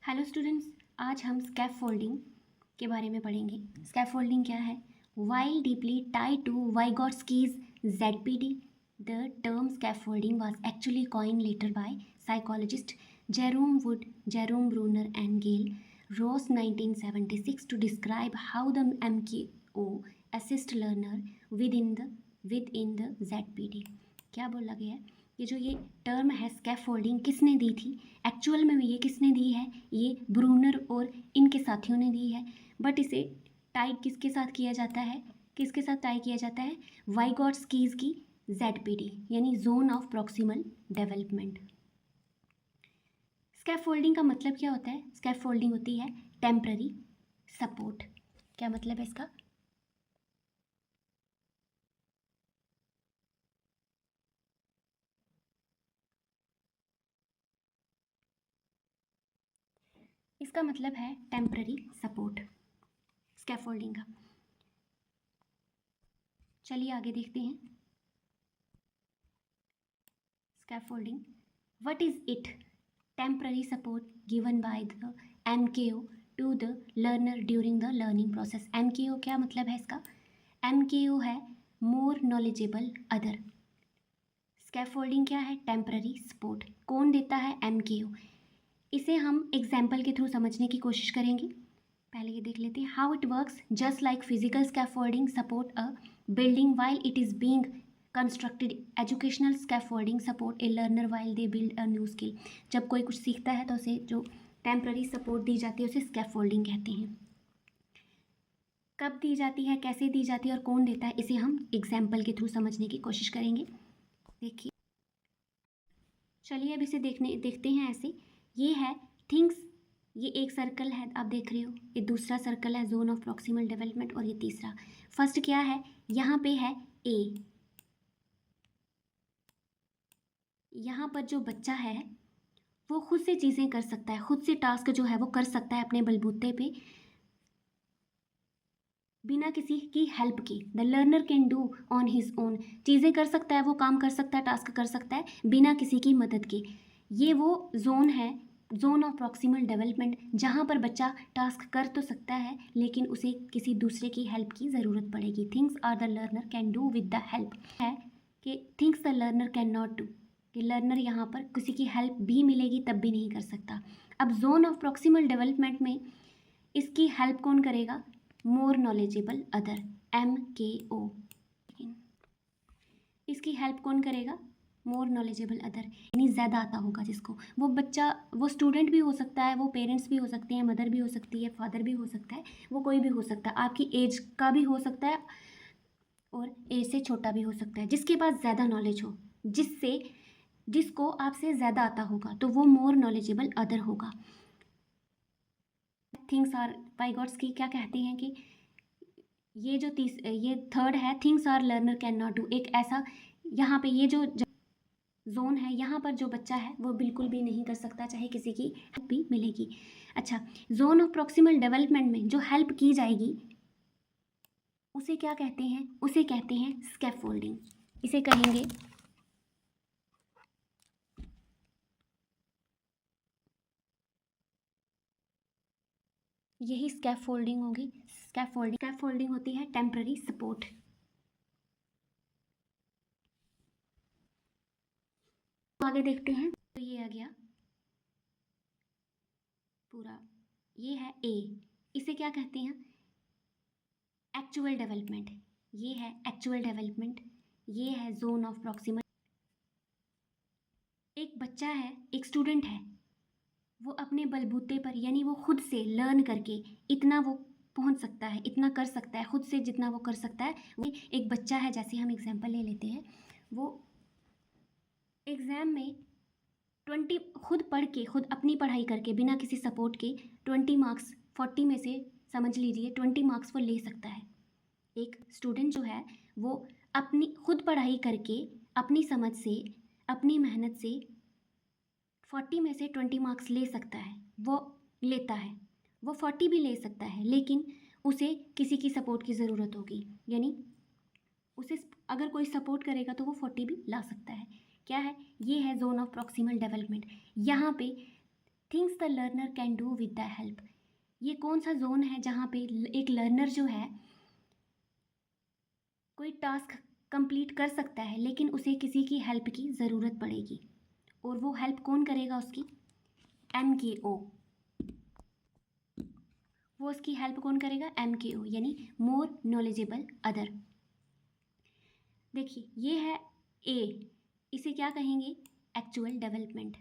Hello students, आज हम scaffolding के बारे में पढ़ेंगे। स्कैफोल्डिंग क्या है? While deeply tied to Vygotsky's ZPD, the term scaffolding was actually coined later by psychologist Jerome Wood, Jerome Bruner and Gail Ross 1976 to describe how the MKO assist learner within the ZPD। क्या बोला गया है? ये जो term है scaffolding किसने दी थी? Actual में ये किसने दी है? ये ब्रूनर और इनके साथियों ने दी है। बट इसे टाइड किसके साथ किया जाता है? किसके साथ टाई किया जाता है? वाइगॉट्स्कीज की ZPD यानी zone of proximal development. Scaffolding का मतलब क्या होता है? स्कैफोल्डिंग होती है टेम्पररी सपोर्ट। क्या मतलब है इसका? इसका मतलब है टेम्पररी सपोर्ट स्कैफोल्डिंग का। चलिए आगे देखते हैं। Scaffolding, what is it? Temporary support given by the MKO to the learner during the learning process. MKO क्या मतलब है इसका? MKO है मोर नॉलेजेबल अदर। स्कैफोल्डिंग क्या है? Temporary support. कौन देता है? MKO। इसे हम एग्जाम्पल के थ्रू समझने की कोशिश करेंगे। पहले ये देख लेते हैं। How it works, just like physical scaffolding support a building while it is being constructed, educational scaffolding support A learner while they build a new skill. जब कोई कुछ सीखता है तो उसे जो टेम्पररी सपोर्ट दी जाती है उसे स्कैफोल्डिंग कहते हैं। कब दी जाती है, कैसे दी जाती है और कौन देता है, इसे हम एग्जाम्पल के थ्रू समझने की कोशिश करेंगे। देखिए, चलिए अब इसे देखते हैं ऐसे। ये है थिंग्स, ये एक सर्कल है आप देख रहे हो, ये दूसरा सर्कल है जोन ऑफ प्रॉक्सिमल डेवलपमेंट, और ये तीसरा। फर्स्ट क्या है? यहाँ पे है ए। यहाँ पर जो बच्चा है वो खुद से चीज़ें कर सकता है, खुद से टास्क जो है वो कर सकता है अपने बलबूते पे बिना किसी की हेल्प के। The learner can do on his own, चीज़ें कर सकता है, वो काम कर सकता है, टास्क कर सकता है बिना किसी की मदद के। ये वो जोन है, जोन ऑफ प्रॉक्सिमल डेवलपमेंट, जहाँ पर बच्चा टास्क कर तो सकता है लेकिन उसे किसी दूसरे की हेल्प की ज़रूरत पड़ेगी। Things are the learner can do with the help है कि things the learner can not do, कि लर्नर यहाँ पर किसी की हेल्प भी मिलेगी तब भी नहीं कर सकता। अब जोन ऑफ प्रॉक्सिमल डेवलपमेंट में इसकी हेल्प कौन करेगा? मोर नॉलेजेबल अदर, MKO। इसकी हेल्प कौन करेगा? मोर नॉलेजेबल अदर, यानी ज़्यादा आता होगा जिसको। वो बच्चा, वो स्टूडेंट भी हो सकता है, वो पेरेंट्स भी हो सकते हैं, मदर भी हो सकती है, फादर भी हो सकता है, वो कोई भी हो सकता है, आपकी एज का भी हो सकता है और एज से छोटा भी हो सकता है। जिसके पास ज़्यादा नॉलेज हो, जिसको आपसे ज़्यादा आता होगा तो वो मोर नॉलेजेबल अदर होगा। थिंग्स आर वाइगॉट्स की क्या कहते हैं कि ये थर्ड है, things are learner can not do. एक ऐसा यहाँ पे ये जो जोन है, यहाँ पर जो बच्चा है वो बिल्कुल भी नहीं कर सकता चाहे किसी की हेल्प भी मिलेगी। अच्छा, जोन ऑफ प्रॉक्सिमल डेवलपमेंट में जो हेल्प की जाएगी उसे क्या कहते हैं? उसे कहते हैं स्कैफोल्डिंग। इसे कहेंगे यही स्कैफोल्डिंग होगी। स्कैफोल्डिंग होती है टेम्पररी सपोर्ट। आगे देखते हैं तो ये आ गया पूरा, ये है ए। इसे क्या कहते हैं? Actual development. ये है एक्चुअल डेवलपमेंट, ये है जोन ऑफ प्रॉक्सिमल। एक बच्चा है, एक स्टूडेंट है, वो अपने बलबूते पर यानी वो खुद से लर्न करके इतना वो पहुंच सकता है, इतना कर सकता है खुद से, जितना वो कर सकता है। वो एक बच्चा है, जैसे हम एग्जांपल ले लेते हैं, वो एग्ज़ाम में 20 खुद पढ़ के, खुद अपनी पढ़ाई करके बिना किसी सपोर्ट के 20 मार्क्स, 40 में से समझ लीजिए 20 मार्क्स वो ले सकता है। एक स्टूडेंट जो है वो अपनी खुद पढ़ाई करके, अपनी समझ से, अपनी मेहनत से 40 में से 20 मार्क्स ले सकता है, वो लेता है। वो 40 भी ले सकता है लेकिन उसे किसी की सपोर्ट की ज़रूरत होगी, यानी उसे अगर कोई सपोर्ट करेगा तो वो 40 भी ला सकता है। क्या है? ये है जोन ऑफ प्रॉक्सिमल डेवलपमेंट। यहाँ पे things the learner can do with the help. ये कौन सा जोन है जहाँ पे एक लर्नर जो है कोई टास्क कंप्लीट कर सकता है लेकिन उसे किसी की हेल्प की ज़रूरत पड़ेगी, और वो हेल्प कौन करेगा उसकी? MKO। वो उसकी हेल्प कौन करेगा? MKO, यानी मोर नॉलेजेबल अदर। देखिए ये है A, इसे क्या कहेंगे? Actual development.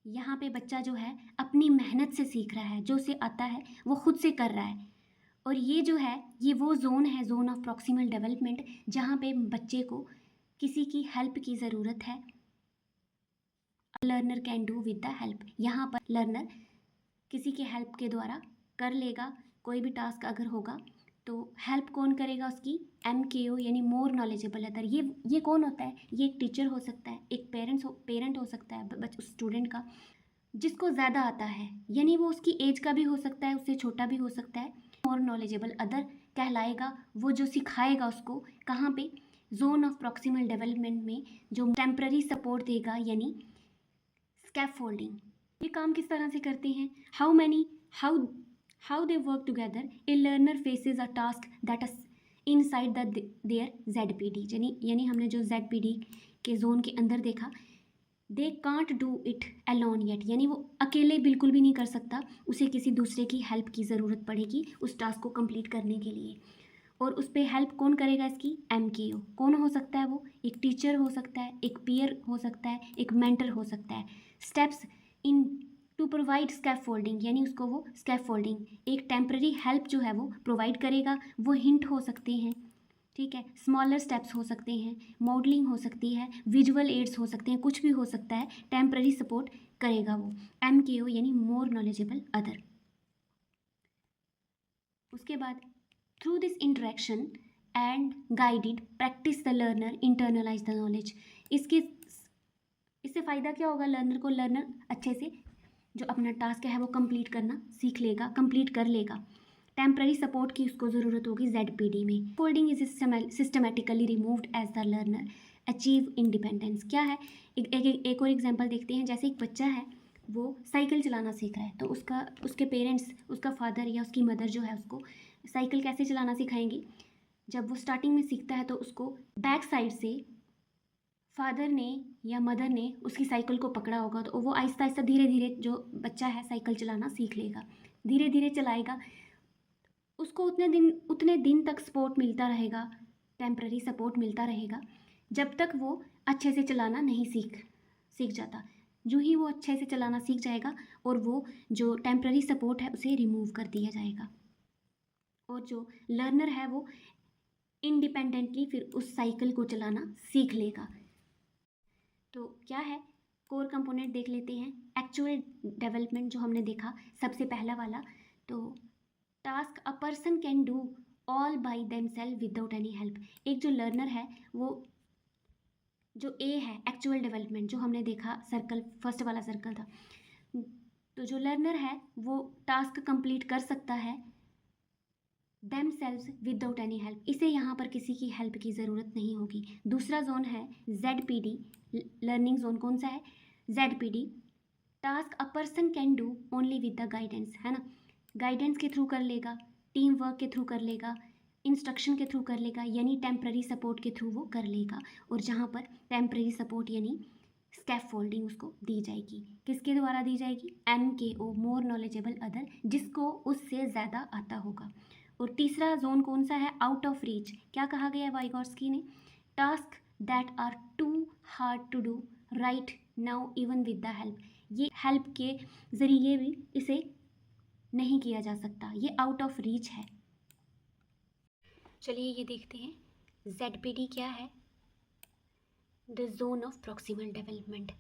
यहाँ पे बच्चा जो है अपनी मेहनत से सीख रहा है, जो उसे आता है वो खुद से कर रहा है। और ये जो है ये वो जोन है, जोन ऑफ प्रॉक्सिमल डेवलपमेंट, जहाँ पे बच्चे को किसी की हेल्प की ज़रूरत है। Learner can do with the help. यहाँ पर लर्नर किसी के हेल्प के द्वारा कर लेगा कोई भी टास्क अगर होगा, तो हेल्प कौन करेगा उसकी? MKO, यानी मोर नॉलेजेबल अदर। ये कौन होता है? ये एक टीचर हो सकता है, एक पेरेंट हो सकता है स्टूडेंट का, जिसको ज़्यादा आता है, यानी वो उसकी एज का भी हो सकता है, उससे छोटा भी हो सकता है। मोर नॉलेजेबल अदर कहलाएगा वो जो सिखाएगा उसको, कहाँ पे? जोन ऑफ प्रॉक्सिमल डेवलपमेंट में, जो टेम्पररी सपोर्ट देगा, यानी स्कैफोल्डिंग। ये काम किस तरह से करते हैं? How they work together. A learner faces a task that is inside their ZPD, यानी हमने जो ZPD के जोन के अंदर देखा, they can't do it alone yet, यानी वो अकेले बिल्कुल भी नहीं कर सकता, उसे किसी दूसरे की हेल्प की ज़रूरत पड़ेगी उस टास्क को कंप्लीट करने के लिए। और उस पर हेल्प कौन करेगा इसकी? MKO। कौन हो सकता है वो? एक टीचर हो सकता है, एक पीयर हो सकता है, एक मेंटर हो सकता है। Steps in to provide scaffolding, यानी उसको वो स्कैफोल्डिंग, एक टेम्पररी हेल्प जो है वो प्रोवाइड करेगा। वो हिंट हो सकते हैं, ठीक है, स्मॉलर स्टेप्स हो सकते हैं, मॉडलिंग हो सकती है, विजुअल एड्स हो सकते हैं, कुछ भी हो सकता है, टेम्पररी सपोर्ट करेगा वो। MKO यानी मोर नॉलेजेबल अदर। उसके बाद through this interaction and guided practice the learner internalize the knowledge. इससे फ़ायदा क्या होगा लर्नर को? लर्नर अच्छे से जो अपना टास्क है वो कंप्लीट करना सीख लेगा, कंप्लीट कर लेगा। टेम्पररी सपोर्ट की उसको ज़रूरत होगी ZPD में। Folding is systematically removed as the learner achieve independence. क्या है? एक और एग्जांपल देखते हैं। जैसे एक बच्चा है, वो साइकिल चलाना सीख रहा है, तो उसके पेरेंट्स, उसका फादर या उसकी मदर जो है उसको साइकिल कैसे चलाना सिखाएंगी? जब वो स्टार्टिंग में सीखता है तो उसको बैक साइड से फादर ने या मदर ने उसकी साइकिल को पकड़ा होगा, तो वो आहिस्ता आहिस्ता धीरे धीरे जो बच्चा है साइकिल चलाना सीख लेगा, धीरे धीरे चलाएगा। उसको उतने दिन तक सपोर्ट मिलता रहेगा, टेम्पररी सपोर्ट मिलता रहेगा, जब तक वो अच्छे से चलाना नहीं सीख जाता। जो ही वो अच्छे से चलाना सीख जाएगा और वो जो टेम्पररी सपोर्ट है उसे रिमूव कर दिया जाएगा, और जो लर्नर है वो इंडिपेंडेंटली फिर उस साइकिल को चलाना सीख लेगा। तो क्या है? कोर कंपोनेंट देख लेते हैं। एक्चुअल डेवलपमेंट जो हमने देखा सबसे पहला वाला, तो task a person can do all by themself without any help. एक जो लर्नर है वो, जो A है एक्चुअल डेवलपमेंट जो हमने देखा, सर्कल फर्स्ट वाला सर्कल था, तो जो लर्नर है वो टास्क कंप्लीट कर सकता है themselves विदाउट एनी हेल्प, इसे यहाँ पर किसी की हेल्प की ज़रूरत नहीं होगी। दूसरा जोन है ZPD लर्निंग जोन। कौन सा है? ZPD task a person can do only with the guidance, है ना, गाइडेंस के थ्रू कर लेगा, टीम वर्क के थ्रू कर लेगा, इंस्ट्रक्शन के थ्रू कर लेगा, यानी टेम्पररी सपोर्ट के थ्रू वो कर लेगा। और जहाँ पर टेम्पररी सपोर्ट यानी स्कैफोल्डिंग उसको दी जाएगी, किसके द्वारा दी जाएगी? MKO मोर नॉलेजेबल अदर, जिसको उससे ज़्यादा आता होगा। और तीसरा जोन कौन सा है? Out of reach. क्या कहा गया है वाइगॉट्स्की ने? Task that are too hard to do right now even with the help. ये हेल्प के ज़रिए भी इसे नहीं किया जा सकता, ये आउट ऑफ रीच है। चलिए ये देखते हैं ZPD क्या है। The zone of proximal development.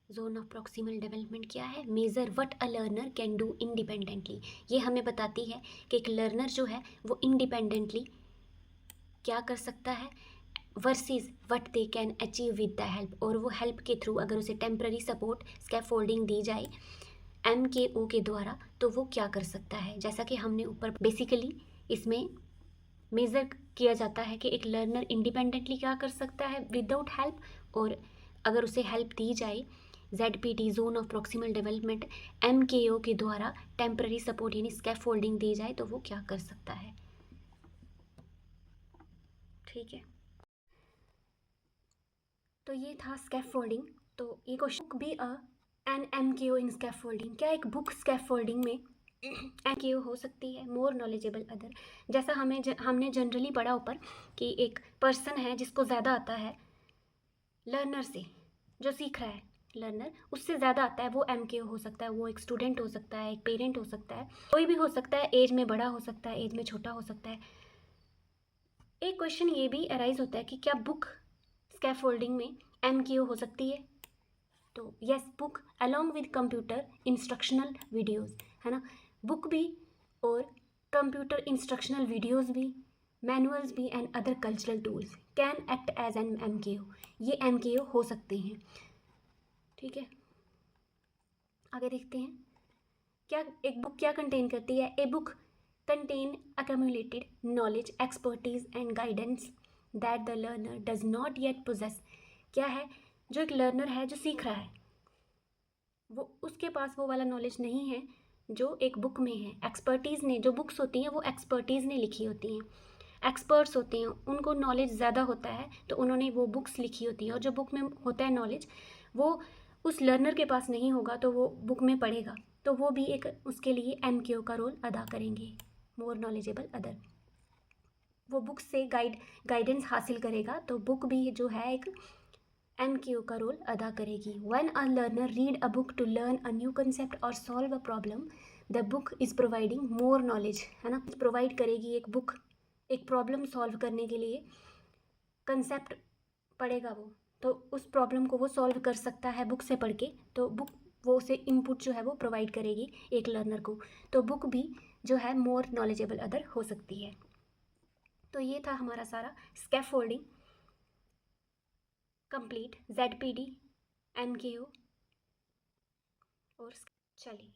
Zone of proximal development क्या है? Measure what a learner can do independently. ये हमें बताती है कि एक लर्नर जो है वो इंडिपेंडेंटली क्या कर सकता है, versus what they can achieve with the help. और वो हेल्प के थ्रू अगर उसे टेम्पररी सपोर्ट स्कैफोल्डिंग दी जाए MKO के द्वारा, तो वो क्या कर सकता है। जैसा कि हमने ऊपर बेसिकली इसमें मेज़र किया जाता है कि एक लर्नर इंडिपेंडेंटली क्या कर सकता है विदाउट हेल्प, और अगर उसे हेल्प दी जाए ZPD zone of proximal development MKO के द्वारा टेम्पररी सपोर्ट यानी स्कैफोल्डिंग दी जाए तो वो क्या कर सकता है। ठीक है, तो ये था स्कैफोल्डिंग। तो ये क्वेश्चन भी एन MKO इन स्कैफोल्डिंग, क्या एक बुक स्कैफोल्डिंग में MKO हो सकती है। मोर नॉलेजेबल अदर, जैसा हमने जनरली पढ़ा ऊपर कि एक पर्सन है जिसको ज़्यादा आता है लर्नर से, जो सीख रहा है लर्नर उससे ज़्यादा आता है, वो MKO हो सकता है। वो एक स्टूडेंट हो सकता है, एक पेरेंट हो सकता है, कोई भी हो सकता है, एज में बड़ा हो सकता है, एज में छोटा हो सकता है। एक क्वेश्चन ये भी अराइज होता है कि क्या बुक स्कैफोल्डिंग में MKO हो सकती है। तो yes, book along with computer instructional videos, है ना, बुक भी और कंप्यूटर इंस्ट्रक्शनल वीडियोस भी, मैनुअल्स भी and other cultural tools can act as an MKO, ये MKO हो सकते हैं। ठीक है, आगे देखते हैं क्या एक बुक क्या कंटेन करती है। A book contain accumulated knowledge, expertise and guidance that the learner does not yet possess, क्या है, जो एक लर्नर है जो सीख रहा है वो उसके पास वो वाला नॉलेज नहीं है जो एक बुक में है। एक्सपर्टीज़ ने, जो बुक्स होती हैं वो एक्सपर्टीज़ ने लिखी होती हैं, एक्सपर्ट्स होते हैं, उनको नॉलेज ज़्यादा होता है तो उन्होंने वो बुक्स लिखी होती हैं। और जो बुक में होता है नॉलेज वो उस लर्नर के पास नहीं होगा तो वो बुक में पढ़ेगा, तो वो भी एक उसके लिए MKO का रोल अदा करेंगे। मोर नॉलेजेबल अदर, वो बुक से गाइडेंस हासिल करेगा तो बुक भी जो है एक MKO का रोल अदा करेगी। When a learner read a book to learn a new concept or solve a problem, the book is providing more knowledge, है ना, प्रोवाइड करेगी एक बुक एक प्रॉब्लम सॉल्व करने के लिए, कंसेप्ट पढ़ेगा वो तो उस प्रॉब्लम को वो सॉल्व कर सकता है बुक से पढ़ के, तो बुक वो उसे इनपुट जो है वो प्रोवाइड करेगी एक लर्नर को, तो बुक भी जो है मोर नॉलेजेबल अदर हो सकती है। तो ये था हमारा सारा स्कैफोल्डिंग कंप्लीट, ZPD, MKO और चलिए